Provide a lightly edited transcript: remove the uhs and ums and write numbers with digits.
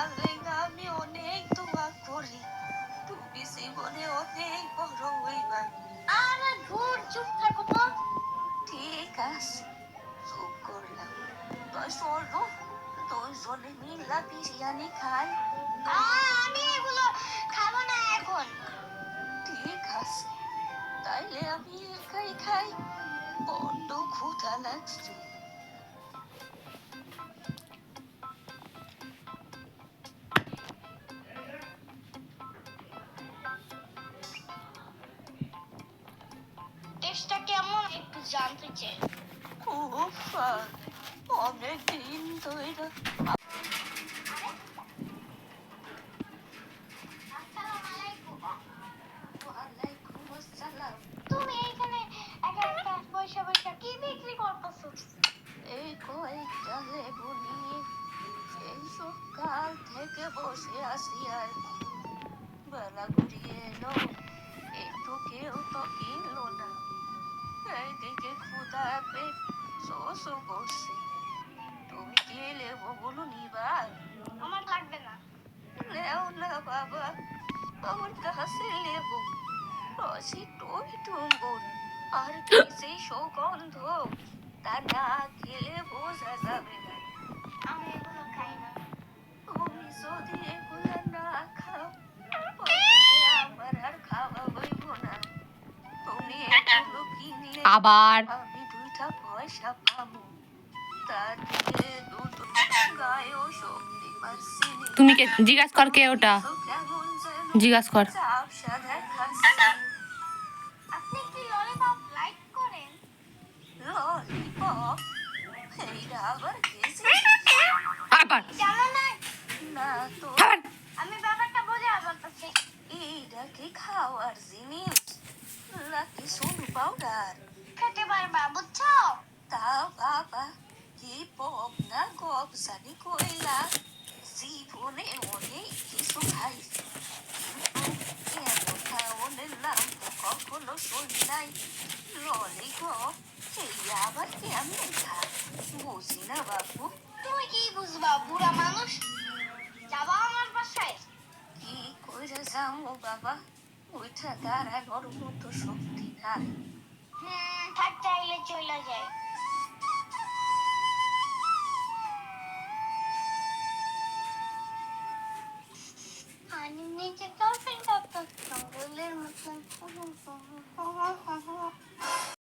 তোমার লেগা আমি অনেক দোয়া করি, তুমি জীবনে অনেক বড় হইবা। আরে ধুর, চুপ থাকো তো। ঠিক আছে, চুপ করলাম। তাই চলো দুইজনে মিলা বিরিয়ানি খাই। আমি এগুলো খাবো না এখন। ঠিক আছে, তাইলে আমি একাই খাই, বড্ড ক্ষুধা লাগছে। টেস্টটা কেমন একটু জানতে চাই। খুব অনেক দিন ধরে। ওয়ালাইকুম আসসালাম। তুমি এইখানে একা একা বসে বসে কি বিক্রি করতেছো? এই কয়েকটা লেবু নিয়ে সেই সকাল থেকে বসে আছি আর কি। বেলা ঘুরিয়ে এলো, একটু কেউ তো কিনলো না। এইদিকে ক্ষুধা পেট শোষও করছে। তুমি কি লেবুগুলো নিবা? আমার লাগবে না। নেও না বাবা, আমার কাছে লেবু রসি টই টুম্বুর আর কি সেই সুগন্ধ, তা না খেলে বোঝা যাবে না। আমি এগুলো খাই না। তুমি যদি এগুলো না খাও তাহলে আমার আর খাওয়া হইব না। তুমি এগুলো কিনলে আবার আমি 2টা পয়সা পাবো, তার থেকে দুটো গায়েও শক্তি পাচ্ছি না। তুমি কে জিজ্ঞাসা কর কে ওটা, তো কেমন যেন জিজ্ঞাসা কর। ঝাপসা দেখাচ্ছে। আপনি কি ললিপপ লাইক করেন? ললিপপ? এইটা আবার খেয়েছি আবার জানো না? না তো। আবার আমি ব্যাপারটা বোঝা বলতেছি। এইটা কি খাওয়ার জিনিস নাকি সোনু পাউডার? খেতে পারবা, বুঝছো? তা বাবা, কি পপ না গপ জানি কইলা, জীবনে অনেক কিছু খাইছি, কিন্তু এত খাওয়ানোর নাম তো কখনো শুনি নাই। ললিপপ এই আবার কেমনে খায় বুঝি না বাবু। তুমি কি বুঝবা, বুড়া মানুষ? যাবা আমার বাসায়? কি করে যাবো বাবা, ওইটা দাঁড়ানোর মতো শক্তি নাই।